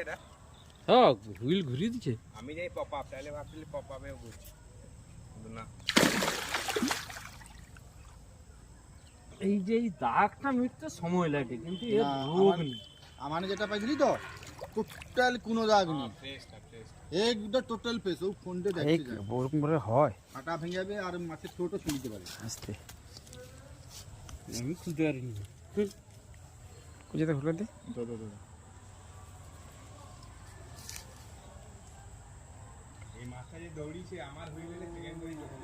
এটা হ্যাঁ হুইল ঘুরিয়ে দিচ্ছে। আমি যাই পপ আপ, তাহলে ভাবছিলি পপ আপেও ঘুরছি, কিন্তু না। এই যে এই দাগটা মিটতে সময় লাগে, কিন্তু এর না, রোগ নেই। আমার যেটা পাইছিলি তো টোটাল কোনো দাগ নেই, ফ্রেশটা ফ্রেশ। একদম টোটাল ফেস। ও ফোনটা এই দেখতে যায়, ওরকম করে হয় কাটা ভেঙে যাবে আর মাছের ঠোঁটও ছুঁতে পারে। আস্তে। আমি খুলতে পারিনি। খুঁজে খুলে দে। এই মাছটা যে দৌড়িছে আমার হয়ে গেলে সেকেন্ড হয়ে যাবে।